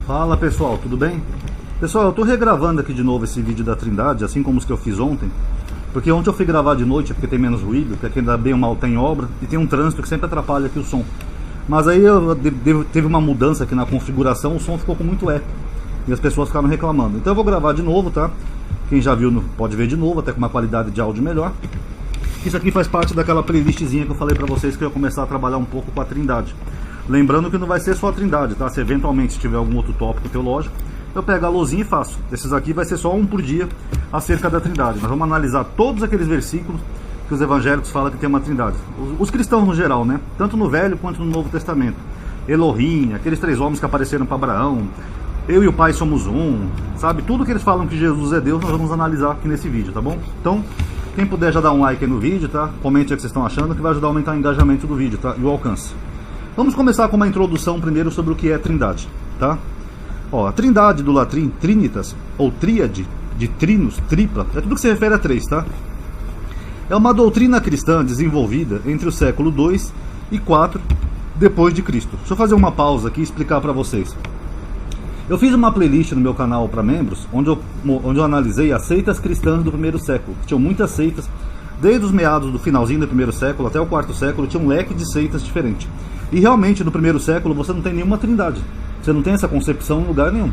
Fala pessoal, tudo bem? Pessoal, eu tô regravando aqui de novo esse vídeo da Trindade, assim como os que eu fiz ontem, porque ontem eu fui gravar de noite, porque tem menos ruído, porque aqui ainda bem ou mal tem obra, e tem um trânsito que sempre atrapalha aqui o som. Mas aí teve uma mudança aqui na configuração, o som ficou com muito eco, e as pessoas ficaram reclamando. Então eu vou gravar de novo, tá? Quem já viu pode ver de novo, até com uma qualidade de áudio melhor. Isso aqui faz parte daquela playlistzinha que eu falei pra vocês que eu ia começar a trabalhar um pouco com a Trindade. Lembrando que não vai ser só a Trindade, tá? Se eventualmente tiver algum outro tópico teológico, eu pego a lousinha e faço. Esses aqui vai ser só um por dia acerca da Trindade. Nós vamos analisar todos aqueles versículos que os evangélicos falam que tem uma Trindade. Os cristãos no geral, né? Tanto no Velho quanto no Novo Testamento. Elohim, aqueles 3 homens que apareceram para Abraão, eu e o Pai somos um, sabe? Tudo que eles falam que Jesus é Deus, nós vamos analisar aqui nesse vídeo, tá bom? Então, quem puder já dar um like aí no vídeo, tá? Comente o que vocês estão achando, que vai ajudar a aumentar o engajamento do vídeo, tá? E o alcance. Vamos começar com uma introdução primeiro sobre o que é Trindade, tá? Ó, a Trindade do latim, Trinitas, ou tríade, de trinos, tripla, é tudo que se refere a 3, tá? É uma doutrina cristã desenvolvida entre o século 2 e 4 depois de Cristo. Deixa eu fazer uma pausa aqui e explicar para vocês. Eu fiz uma playlist no meu canal para membros, onde eu analisei as seitas cristãs do primeiro século. Tinham muitas seitas, desde os meados do finalzinho do primeiro século até o 4º século, tinha um leque de seitas diferente. E realmente no primeiro século você não tem nenhuma trindade. Você não tem essa concepção em lugar nenhum.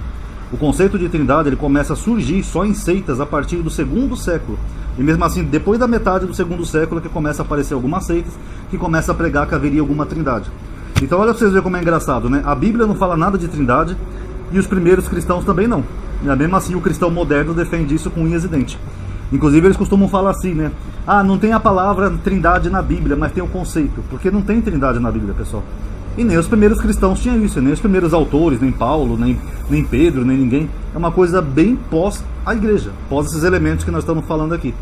O conceito de trindade ele começa a surgir só em seitas a partir do 2º século. E mesmo assim, depois da metade do 2º século é que começa a aparecer algumas seitas que começam a pregar que haveria alguma trindade. Então olha pra vocês verem como é engraçado, né? A Bíblia não fala nada de trindade e os primeiros cristãos também não. E mesmo assim o cristão moderno defende isso com unhas e dentes. Inclusive eles costumam falar assim, né? Ah, não tem a palavra trindade na Bíblia, mas tem o conceito. Porque não tem trindade na Bíblia, pessoal. E nem os primeiros cristãos tinham isso, nem os primeiros autores, nem Paulo, nem Pedro, nem ninguém. É uma coisa bem pós a igreja, pós esses elementos que nós estamos falando aqui.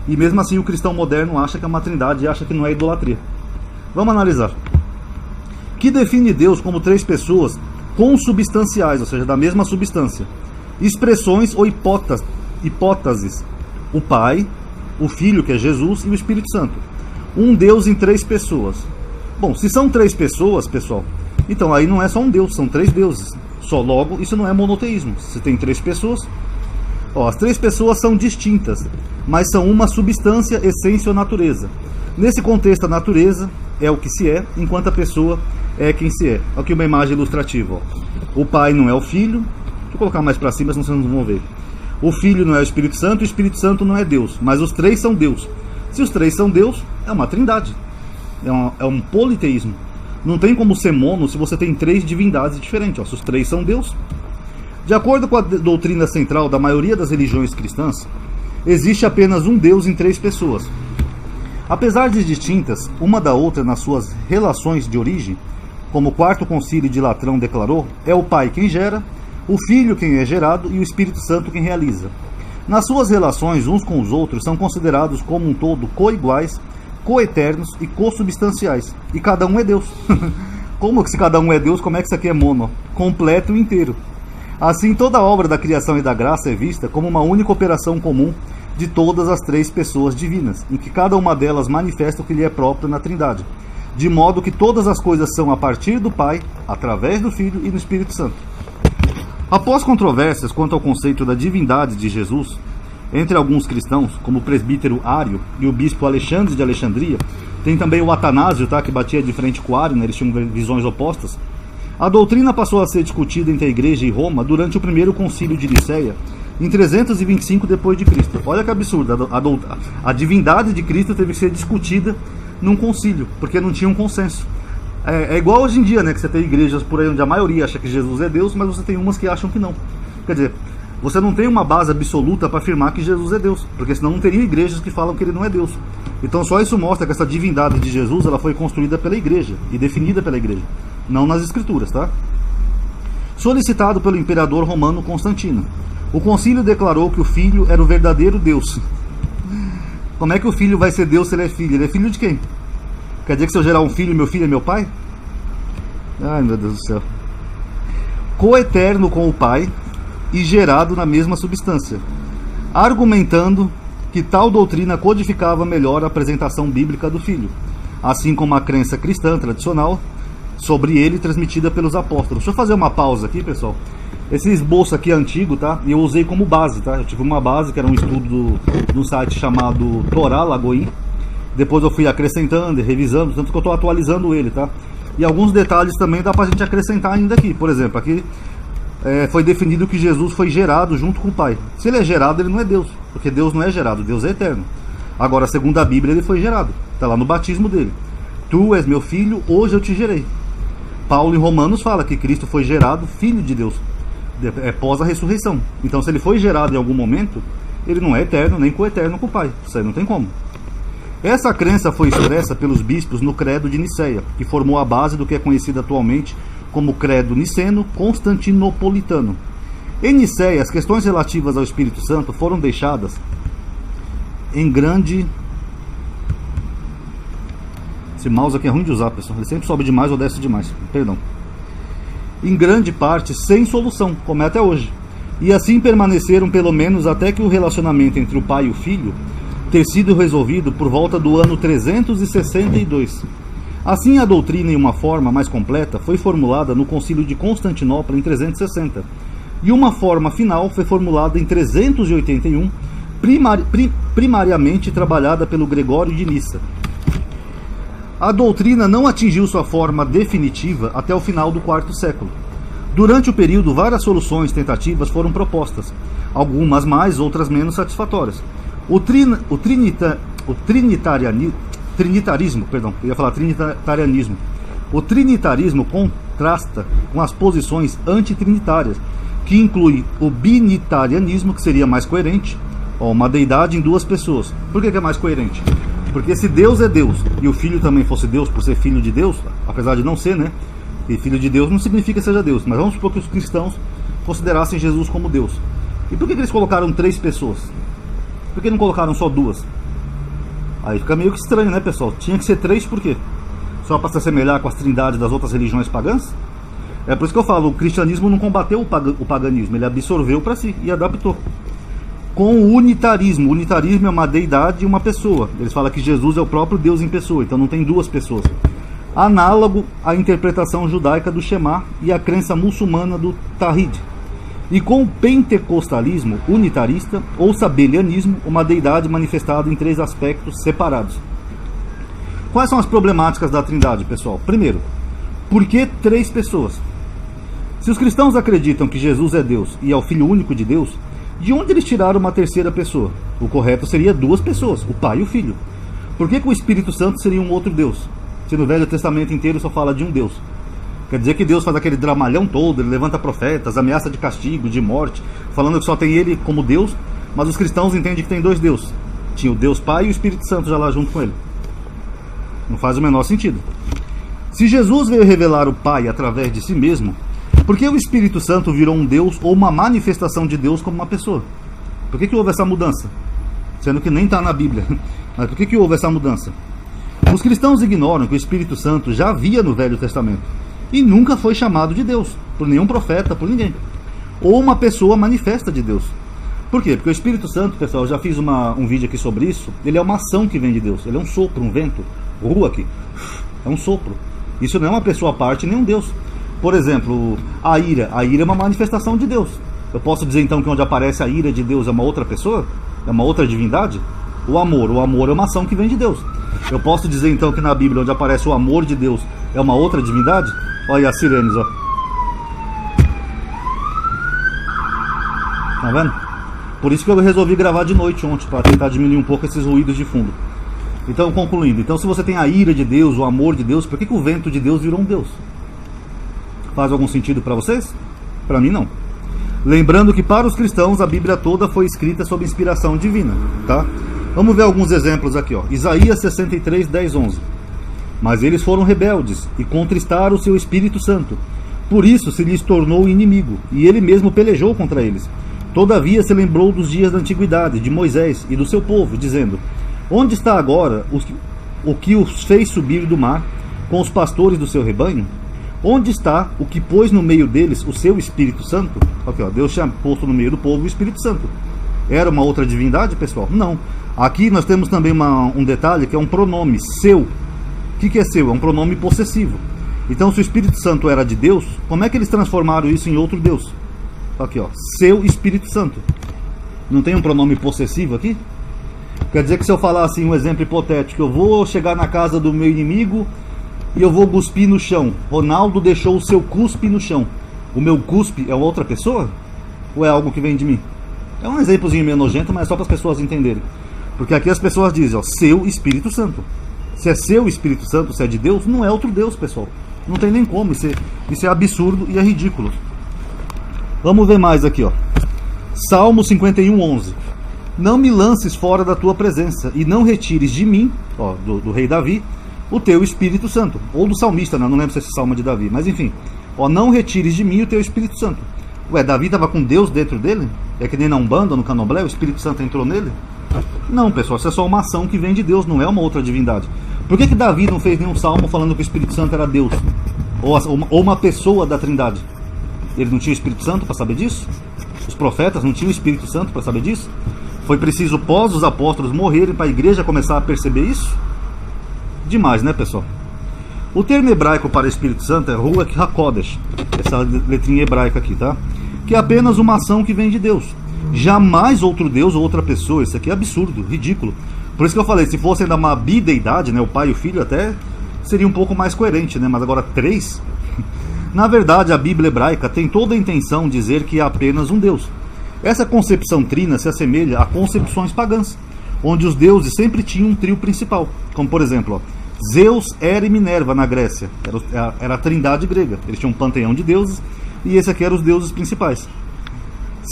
E mesmo assim o cristão moderno acha que é uma trindade e acha que não é idolatria. Vamos analisar. Que define Deus como 3 pessoas consubstanciais, ou seja, da mesma substância. Expressões ou hipóteses. O Pai, o Filho, que é Jesus, e o Espírito Santo. Um Deus em 3 pessoas. Bom, se são 3 pessoas, pessoal, então aí não é só um Deus, são 3 deuses. Só logo, isso não é monoteísmo. Se tem 3 pessoas, ó, as 3 pessoas são distintas, mas são uma substância, essência ou natureza. Nesse contexto, a natureza é o que se é, enquanto a pessoa é quem se é. Aqui uma imagem ilustrativa. Ó. O Pai não é o Filho. Deixa eu colocar mais para cima, senão vocês não vão ver. O Filho não é o Espírito Santo, o Espírito Santo não é Deus. Mas os 3 são Deus. Se os 3 são Deus, é uma trindade. É um politeísmo. Não tem como ser mono se você tem 3 divindades diferentes. Ó. Se os 3 são Deus. De acordo com a doutrina central da maioria das religiões cristãs, existe apenas um Deus em 3 pessoas. Apesar de distintas uma da outra nas suas relações de origem, como o 4º concílio de Latrão declarou, é o Pai quem gera, o Filho quem é gerado e o Espírito Santo quem realiza. Nas suas relações uns com os outros são considerados como um todo coiguais, coeternos e consubstanciais. E cada um é Deus. Como que se cada um é Deus, como é que isso aqui é mono? Completo e inteiro. Assim, toda a obra da criação e da graça é vista como uma única operação comum de todas as 3 pessoas divinas, em que cada uma delas manifesta o que lhe é próprio na Trindade, de modo que todas as coisas são a partir do Pai, através do Filho e do Espírito Santo. Após controvérsias quanto ao conceito da divindade de Jesus, entre alguns cristãos, como o presbítero Ário e o bispo Alexandre de Alexandria, tem também o Atanásio, tá, que batia de frente com o Ário, né, eles tinham visões opostas, a doutrina passou a ser discutida entre a Igreja e Roma durante o primeiro concílio de Nicéia, em 325 d.C. Olha que absurdo, a divindade de Cristo teve que ser discutida num concílio, porque não tinha um consenso. É igual hoje em dia, né, que você tem igrejas por aí onde a maioria acha que Jesus é Deus, mas você tem umas que acham que não. Quer dizer, você não tem uma base absoluta para afirmar que Jesus é Deus, porque senão não teria igrejas que falam que ele não é Deus. Então só isso mostra que essa divindade de Jesus ela foi construída pela igreja e definida pela igreja, não nas escrituras, tá? Solicitado pelo imperador romano Constantino, o concílio declarou que o Filho era o verdadeiro Deus. Como é que o Filho vai ser Deus se ele é filho? Ele é filho de quem? Quer dizer que se eu gerar um filho, meu filho é meu pai? Ai, meu Deus do céu. Coeterno com o Pai e gerado na mesma substância, argumentando que tal doutrina codificava melhor a apresentação bíblica do Filho, assim como a crença cristã tradicional sobre ele transmitida pelos apóstolos. Deixa eu fazer uma pausa aqui, pessoal, Esse esboço aqui é antigo, tá? E eu usei como base, tá? Eu tive uma base que era um estudo de um site chamado Torá Lagoim. Depois eu fui acrescentando e revisando, tanto que eu estou atualizando ele, tá? E alguns detalhes também dá pra gente acrescentar ainda aqui. Por exemplo, aqui foi definido que Jesus foi gerado junto com o Pai. Se ele é gerado, ele não é Deus, porque Deus não é gerado, Deus é eterno. Agora, segundo a Bíblia, ele foi gerado. Está lá no batismo dele. Tu és meu filho, hoje eu te gerei. Paulo em Romanos fala que Cristo foi gerado filho de Deus, pós a ressurreição. Então, se ele foi gerado em algum momento, ele não é eterno, nem coeterno com o Pai. Isso aí não tem como. Essa crença foi expressa pelos bispos no Credo de Niceia, que formou a base do que é conhecido atualmente como Credo Niceno-Constantinopolitano. Em Niceia, as questões relativas ao Espírito Santo foram deixadas em grande... Esse mouse aqui é ruim de usar, pessoal. Ele sempre sobe demais ou desce demais. Perdão. Em grande parte sem solução, como é até hoje. E assim permaneceram pelo menos até que o relacionamento entre o pai e o filho ter sido resolvido por volta do ano 362. Assim, a doutrina em uma forma mais completa foi formulada no Concílio de Constantinopla em 360. E uma forma final foi formulada em 381, primariamente trabalhada pelo Gregório de Nissa. A doutrina não atingiu sua forma definitiva até o final do IV século. Durante o período, várias soluções tentativas foram propostas, algumas mais, outras menos satisfatórias. O trinitarismo contrasta com as posições antitrinitárias, que inclui o binitarianismo, que seria mais coerente, uma deidade em duas pessoas. Por que é mais coerente? Porque se Deus é Deus e o Filho também fosse Deus por ser filho de Deus, apesar de não ser, né? E filho de Deus não significa que seja Deus, mas vamos supor que os cristãos considerassem Jesus como Deus. E por que eles colocaram 3 pessoas? Por que não colocaram só 2? Aí fica meio que estranho, né, pessoal? Tinha que ser 3 por quê? Só para se assemelhar com as trindades das outras religiões pagãs? É por isso que eu falo, o cristianismo não combateu o paganismo, ele absorveu para si e adaptou. Com o unitarismo é uma deidade e uma pessoa. Eles falam que Jesus é o próprio Deus em pessoa, então não tem 2 pessoas. Análogo à interpretação judaica do Shema e à crença muçulmana do Tawhid. E com o pentecostalismo unitarista ou sabelianismo, uma deidade manifestada em 3 aspectos separados. Quais são as problemáticas da Trindade, pessoal? Primeiro, por que 3 pessoas? Se os cristãos acreditam que Jesus é Deus e é o Filho único de Deus, de onde eles tiraram uma terceira pessoa? O correto seria 2 pessoas, o Pai e o Filho. Por que o Espírito Santo seria um outro Deus? Se no Velho Testamento inteiro só fala de um Deus. Quer dizer que Deus faz aquele dramalhão todo, ele levanta profetas, ameaça de castigo, de morte, falando que só tem ele como Deus, mas os cristãos entendem que tem 2 deuses. Tinha o Deus Pai e o Espírito Santo já lá junto com ele. Não faz o menor sentido. Se Jesus veio revelar o Pai através de si mesmo, por que o Espírito Santo virou um Deus ou uma manifestação de Deus como uma pessoa? Por que houve essa mudança? Sendo que nem está na Bíblia. Mas por que houve essa mudança? Os cristãos ignoram que o Espírito Santo já havia no Velho Testamento e nunca foi chamado de Deus, por nenhum profeta, por ninguém. Ou uma pessoa manifesta de Deus. Por quê? Porque o Espírito Santo, pessoal, eu já fiz um vídeo aqui sobre isso, ele é uma ação que vem de Deus, ele é um sopro, um vento, rua aqui, é um sopro. Isso não é uma pessoa à parte, nem um Deus. Por exemplo, a ira é uma manifestação de Deus. Eu posso dizer então que onde aparece a ira de Deus é uma outra pessoa? É uma outra divindade? O amor é uma ação que vem de Deus. Eu posso dizer então que na Bíblia onde aparece o amor de Deus é uma outra divindade? Olha as sirenes, ó. Tá vendo? Por isso que eu resolvi gravar de noite ontem, para tentar diminuir um pouco esses ruídos de fundo. Então, concluindo, então se você tem a ira de Deus, o amor de Deus, por que o vento de Deus virou um Deus? Faz algum sentido para vocês? Para mim não. Lembrando que para os cristãos a Bíblia toda foi escrita sob inspiração divina, tá? Vamos ver alguns exemplos aqui, ó. Isaías 63, 10, 11. Mas eles foram rebeldes e contristaram o seu Espírito Santo. Por isso se lhes tornou inimigo, e ele mesmo pelejou contra eles. Todavia se lembrou dos dias da antiguidade, de Moisés e do seu povo, dizendo: onde está agora o que os fez subir do mar com os pastores do seu rebanho? Onde está o que pôs no meio deles o seu Espírito Santo? Aqui, ó, Deus tinha posto no meio do povo o Espírito Santo. Era uma outra divindade, pessoal? Não. Aqui nós temos também um detalhe que é um pronome, seu. O que é seu? É um pronome possessivo. Então, se o Espírito Santo era de Deus, como é que eles transformaram isso em outro Deus? Aqui, ó, seu Espírito Santo. Não tem um pronome possessivo aqui? Quer dizer que se eu falar assim, um exemplo hipotético, eu vou chegar na casa do meu inimigo e eu vou cuspir no chão. Ronaldo deixou o seu cuspe no chão. O meu cuspe é outra pessoa? Ou é algo que vem de mim? É um exemplozinho meio nojento, mas é só para as pessoas entenderem. Porque aqui as pessoas dizem, ó, seu Espírito Santo. Se é seu Espírito Santo, se é de Deus, não é outro Deus, pessoal. Não tem nem como, isso é absurdo e é ridículo. Vamos ver mais aqui, ó. Salmo 51:11. Não me lances fora da tua presença e não retires de mim, ó, do rei Davi, o teu Espírito Santo. Ou do salmista, né? Não lembro se esse salmo é de Davi, mas enfim. Ó, não retires de mim o teu Espírito Santo. Ué, Davi estava com Deus dentro dele? É que nem na Umbanda, no Candomblé, o Espírito Santo entrou nele? Não, pessoal, isso é só uma ação que vem de Deus, não é uma outra divindade. Por que Davi não fez nenhum salmo falando que o Espírito Santo era Deus? Ou uma pessoa da Trindade? Ele não tinha o Espírito Santo para saber disso? Os profetas não tinham o Espírito Santo para saber disso? Foi preciso pós os apóstolos morrerem para a igreja começar a perceber isso? Demais, né, pessoal? O termo hebraico para Espírito Santo é Ruach HaKodesh, essa letrinha hebraica aqui, tá? Que é apenas uma ação que vem de Deus. Jamais outro Deus ou outra pessoa. Isso aqui é absurdo, ridículo. Por isso que eu falei, se fosse ainda uma bideidade, né, o pai e o filho, até seria um pouco mais coerente, né? Mas agora três? Na verdade, a Bíblia hebraica tem toda a intenção de dizer que é apenas um Deus. Essa concepção trina se assemelha a concepções pagãs, onde os deuses sempre tinham um trio principal. Como por exemplo, ó, Zeus, Hera e Minerva na Grécia. Era a trindade grega. Eles tinham um panteão de deuses e esse aqui eram os deuses principais.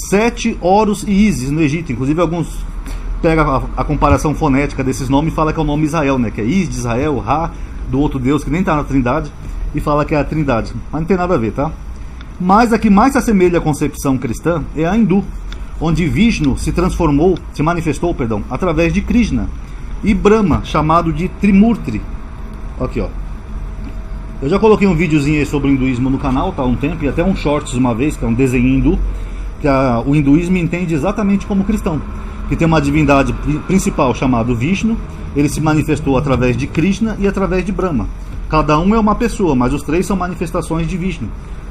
Sete, Horus e Ísis no Egito. Inclusive alguns pegam a comparação fonética desses nomes e falam que é o nome Israel, né? Que é Is de Israel, Ra do outro deus que nem está na trindade, e fala que é a trindade. Mas não tem nada a ver, tá? Mas a que mais se assemelha à concepção cristã é a hindu, onde Vishnu se manifestou, através de Krishna, e Brahma, chamado de Trimurti. Aqui, ó. Eu já coloquei um videozinho aí sobre o hinduísmo no canal, tá, há um tempo, e até um shorts uma vez, que é um desenho hindu, que o hinduísmo entende exatamente como cristão, que tem uma divindade principal chamada Vishnu. Ele se manifestou através de Krishna e através de Brahma. Cada um é uma pessoa, mas os três são manifestações de Vishnu.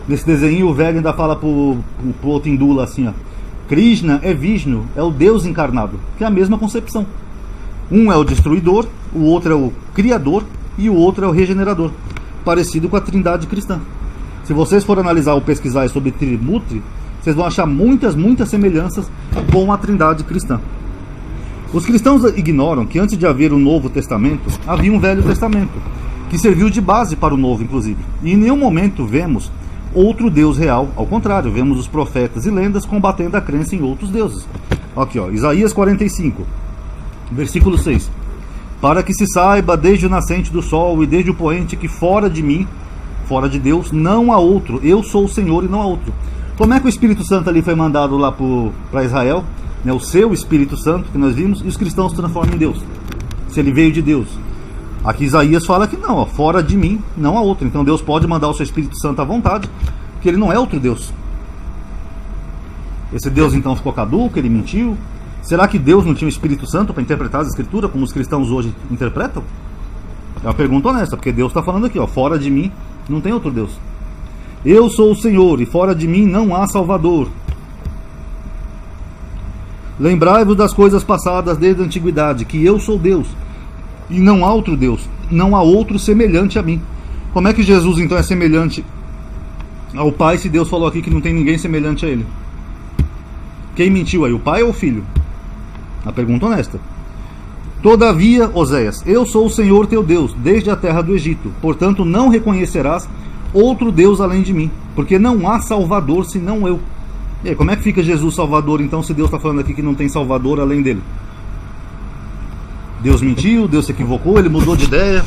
Nesse desenho o velho ainda fala pro outro hindu lá assim, ó, Krishna é Vishnu, é o Deus encarnado, que é a mesma concepção. Um é o destruidor, o outro é o criador e o outro é o regenerador, parecido com a trindade cristã. Se vocês forem analisar ou pesquisar sobre Trimurti, vocês vão achar muitas semelhanças com a trindade cristã. Os cristãos ignoram que antes de haver o Novo Testamento, havia um Velho Testamento, que serviu de base para o Novo, inclusive. E em nenhum momento vemos outro Deus real, ao contrário, vemos os profetas e lendas combatendo a crença em outros deuses. Aqui, ó, Isaías 45, versículo 6. Para que se saiba desde o nascente do sol e desde o poente que fora de mim, fora de Deus, não há outro. Eu sou o Senhor e não há outro. Como é que o Espírito Santo ali foi mandado lá para Israel? Né, o seu Espírito Santo, que nós vimos, e os cristãos se transformam em Deus. Se ele veio de Deus. Aqui Isaías fala que não, ó, fora de mim não há outro. Então Deus pode mandar o seu Espírito Santo à vontade, porque ele não é outro Deus. Esse Deus então ficou caduco, ele mentiu. Será que Deus não tinha o Espírito Santo para interpretar as Escrituras como os cristãos hoje interpretam? É uma pergunta honesta, porque Deus está falando aqui, ó, fora de mim não tem outro Deus. Eu sou o Senhor e fora de mim não há Salvador. Lembrai-vos das coisas passadas desde a antiguidade, que eu sou Deus e não há outro Deus, não há outro semelhante a mim. Como é que Jesus então é semelhante ao Pai, se Deus falou aqui que não tem ninguém semelhante a ele? Quem mentiu aí, o Pai ou o Filho? A pergunta honesta. Todavia, Oséias, eu sou o Senhor teu Deus, desde a terra do Egito. Portanto, não reconhecerás outro Deus além de mim, porque não há Salvador senão eu. E aí, como é que fica Jesus Salvador então, se Deus está falando aqui que não tem Salvador além dele? Deus mentiu, Deus se equivocou, ele mudou de ideia.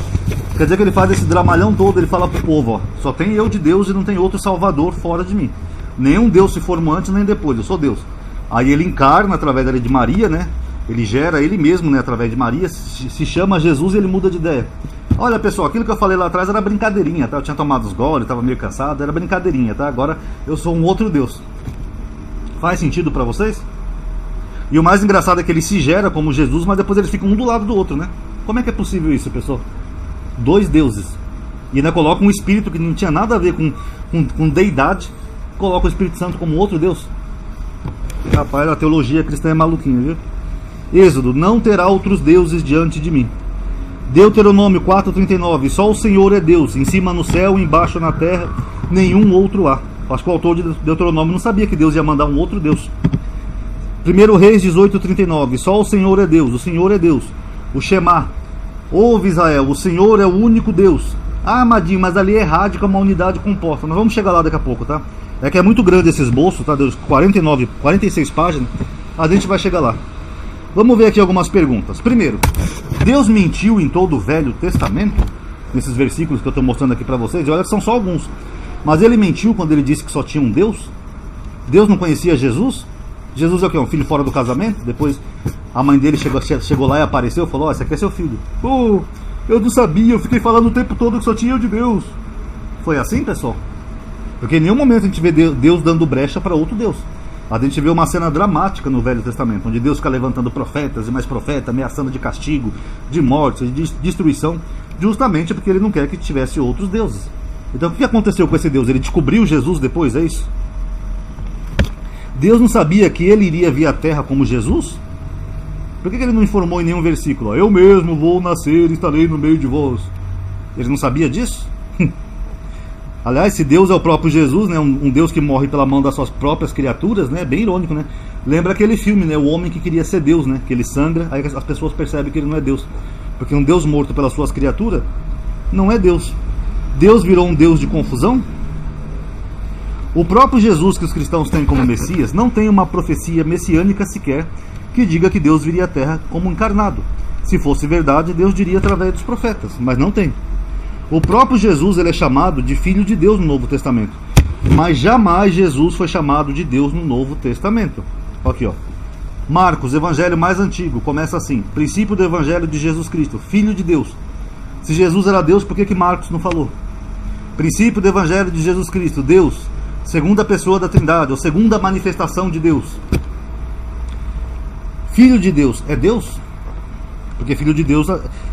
Quer dizer que ele faz esse dramalhão todo, ele fala pro povo, ó, só tem eu de Deus e não tem outro Salvador fora de mim. Nenhum Deus se formou antes nem depois, eu sou Deus. Aí ele encarna através de Maria, né? Ele gera ele mesmo, né, através de Maria, se chama Jesus e ele muda de ideia. Olha, pessoal, aquilo que eu falei lá atrás era brincadeirinha, tá? Eu tinha tomado os goles, estava meio cansado, era brincadeirinha, tá? Agora eu sou um outro Deus. Faz sentido para vocês? E o mais engraçado é que ele se gera como Jesus, mas depois eles ficam um do lado do outro, né? Como é que é possível isso, pessoal? Dois deuses. E ainda coloca um espírito que não tinha nada a ver com deidade, coloca o Espírito Santo como outro Deus? Rapaz, a teologia cristã é maluquinha, viu? Êxodo, não terá outros deuses diante de mim. Deuteronômio 4,39, só o Senhor é Deus, em cima no céu, embaixo na terra, nenhum outro há. Acho que o autor de Deuteronômio não sabia que Deus ia mandar um outro Deus. 1 Reis 18,39, só o Senhor é Deus, o Senhor é Deus. O Shema, ouve Israel, o Senhor é o único Deus. Ah, Amadinho, mas ali é rádica uma unidade composta. Nós vamos chegar lá daqui a pouco, tá? É que é muito grande esse esboço, tá? Deus, 46 páginas, a gente vai chegar lá. Vamos ver aqui algumas perguntas. Primeiro, Deus mentiu em todo o Velho Testamento? Nesses versículos que eu estou mostrando aqui para vocês, e olha que são só alguns. Mas ele mentiu quando ele disse que só tinha um Deus? Deus não conhecia Jesus? Jesus é o quê? Um filho fora do casamento? Depois a mãe dele chegou lá e apareceu e falou, esse aqui é seu filho. Oh, eu não sabia, eu fiquei falando o tempo todo que só tinha eu de Deus. Foi assim, pessoal? Porque em nenhum momento a gente vê Deus dando brecha para outro Deus. A gente vê uma cena dramática no Velho Testamento, onde Deus fica levantando profetas e mais profetas, ameaçando de castigo, de morte, de destruição, justamente porque ele não quer que tivesse outros deuses. Então o que aconteceu com esse Deus? Ele descobriu Jesus depois, é isso? Deus não sabia que ele iria vir à Terra como Jesus? Por que ele não informou em nenhum versículo? Eu mesmo vou nascer e estarei no meio de vós. Ele não sabia disso? Aliás, se Deus é o próprio Jesus, né, um Deus que morre pela mão das suas próprias criaturas, né, é bem irônico, né? Lembra aquele filme, né, o homem que queria ser Deus, né, que ele sangra, aí as pessoas percebem que ele não é Deus. Porque um Deus morto pelas suas criaturas não é Deus. Deus virou um Deus de confusão? O próprio Jesus que os cristãos têm como Messias não tem uma profecia messiânica sequer que diga que Deus viria à Terra como encarnado. Se fosse verdade, Deus diria através dos profetas, mas não tem. O próprio Jesus ele é chamado de Filho de Deus no Novo Testamento, mas jamais Jesus foi chamado de Deus no Novo Testamento. Aqui, ó. Marcos, evangelho mais antigo, começa assim: princípio do evangelho de Jesus Cristo, Filho de Deus. Se Jesus era Deus, por que Marcos não falou? Princípio do evangelho de Jesus Cristo, Deus, segunda pessoa da Trindade, ou segunda manifestação de Deus. Filho de Deus é Deus? Porque Filho de Deus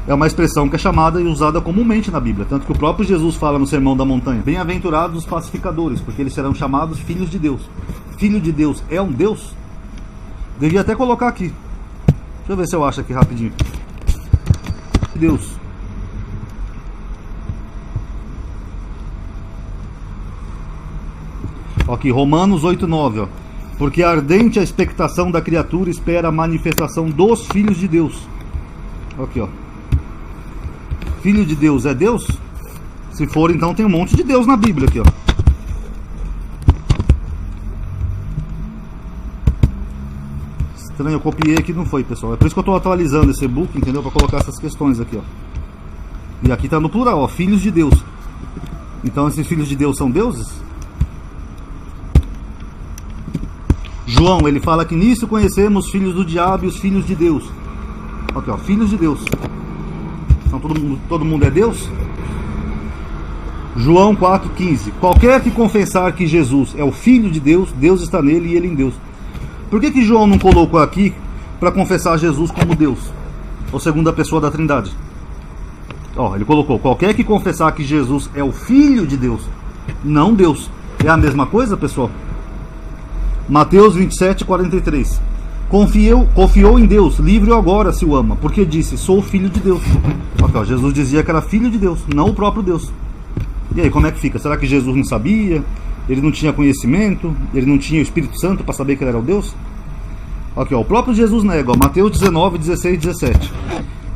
é uma expressão que é chamada e usada comumente na Bíblia. Tanto que o próprio Jesus fala no Sermão da Montanha: bem-aventurados os pacificadores, porque eles serão chamados filhos de Deus. Filho de Deus é um Deus? Devia até colocar aqui. Deixa eu ver se eu acho aqui rapidinho. Deus. Aqui, Romanos 8,9, ó. Porque ardente a expectação da criatura espera a manifestação dos filhos de Deus. Aqui, ó. Filho de Deus é Deus? Se for, então tem um monte de Deus na Bíblia aqui, ó. Estranho, eu copiei aqui, não foi, pessoal. É por isso que eu estou atualizando esse e-book, entendeu? Para colocar essas questões aqui, ó. E aqui está no plural, ó. Filhos de Deus. Então esses filhos de Deus são deuses? João, ele fala que nisso conhecemos os filhos do diabo e os filhos de Deus. Aqui, ó, filhos de Deus. Então todo mundo é Deus? João 4,15. Qualquer que confessar que Jesus é o Filho de Deus, Deus está nele e ele em Deus. Por que João não colocou aqui para confessar Jesus como Deus? Ou segunda pessoa da Trindade? Ó, ele colocou: qualquer que confessar que Jesus é o Filho de Deus, não Deus. É a mesma coisa, pessoal? Mateus 27,43. Confiou em Deus, livre-o agora se o ama, porque disse: sou filho de Deus. Ó, Jesus dizia que era filho de Deus, não o próprio Deus. E aí, como é que fica? Será que Jesus não sabia? Ele não tinha conhecimento? Ele não tinha o Espírito Santo para saber que ele era o Deus? Aqui, ó, o próprio Jesus nega, ó, Mateus 19, 16 e 17.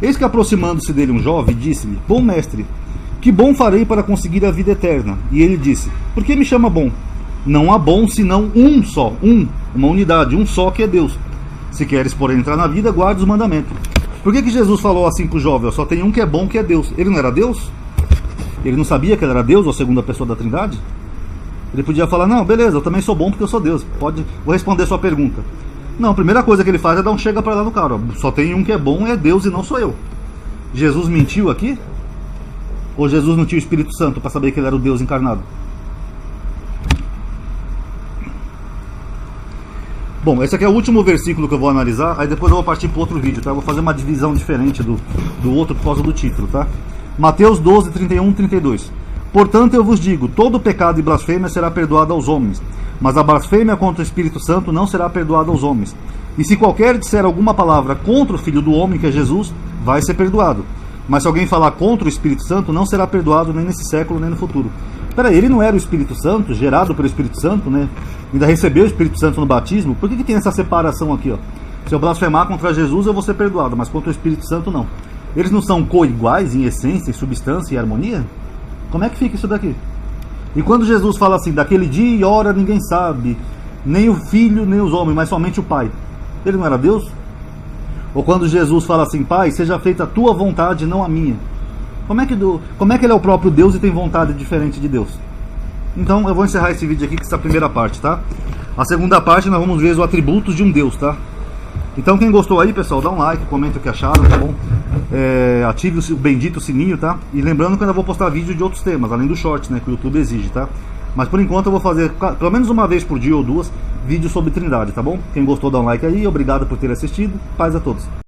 Eis que aproximando-se dele um jovem, disse-lhe: bom mestre, que bom farei para conseguir a vida eterna? E ele disse: por que me chama bom? Não há bom senão um só, uma unidade, um só, que é Deus. Se queres, porém, entrar na vida, guarde os mandamentos. Por que Jesus falou assim para o jovem? Só tem um que é bom, que é Deus. Ele não era Deus? Ele não sabia que ele era Deus, ou a segunda pessoa da Trindade? Ele podia falar: não, beleza, eu também sou bom porque eu sou Deus. Vou responder sua pergunta. Não, a primeira coisa que ele faz é dar um chega para lá no cara. Só tem um que é bom, é Deus e não sou eu. Jesus mentiu aqui? Ou Jesus não tinha o Espírito Santo para saber que ele era o Deus encarnado? Bom, esse aqui é o último versículo que eu vou analisar, aí depois eu vou partir para outro vídeo, tá? Eu vou fazer uma divisão diferente do outro por causa do título, tá? Mateus 12, 31, 32. Portanto, eu vos digo, todo pecado e blasfêmia será perdoado aos homens, mas a blasfêmia contra o Espírito Santo não será perdoada aos homens. E se qualquer disser alguma palavra contra o Filho do Homem, que é Jesus, vai ser perdoado. Mas se alguém falar contra o Espírito Santo, não será perdoado nem nesse século, nem no futuro. Peraí, ele não era o Espírito Santo, gerado pelo Espírito Santo, né? Ainda recebeu o Espírito Santo no batismo? Por que tem essa separação aqui, ó? Se eu blasfemar contra Jesus, eu vou ser perdoado, mas contra o Espírito Santo, não. Eles não são co-iguais em essência, em substância e harmonia? Como é que fica isso daqui? E quando Jesus fala assim, daquele dia e hora ninguém sabe, nem o Filho, nem os homens, mas somente o Pai. Ele não era Deus? Ou quando Jesus fala assim, Pai, seja feita a tua vontade, não a minha. Como é que ele é o próprio Deus e tem vontade diferente de Deus? Então eu vou encerrar esse vídeo aqui com essa primeira parte, tá? A segunda parte nós vamos ver os atributos de um Deus, tá? Então quem gostou aí, pessoal, dá um like, comenta o que acharam, tá bom? Ative o bendito sininho, tá? E lembrando que eu ainda vou postar vídeo de outros temas, além do short, né, que o YouTube exige, tá? Mas por enquanto eu vou fazer, pelo menos uma vez por dia ou duas, vídeos sobre Trindade, tá bom? Quem gostou dá um like aí, obrigado por ter assistido, paz a todos.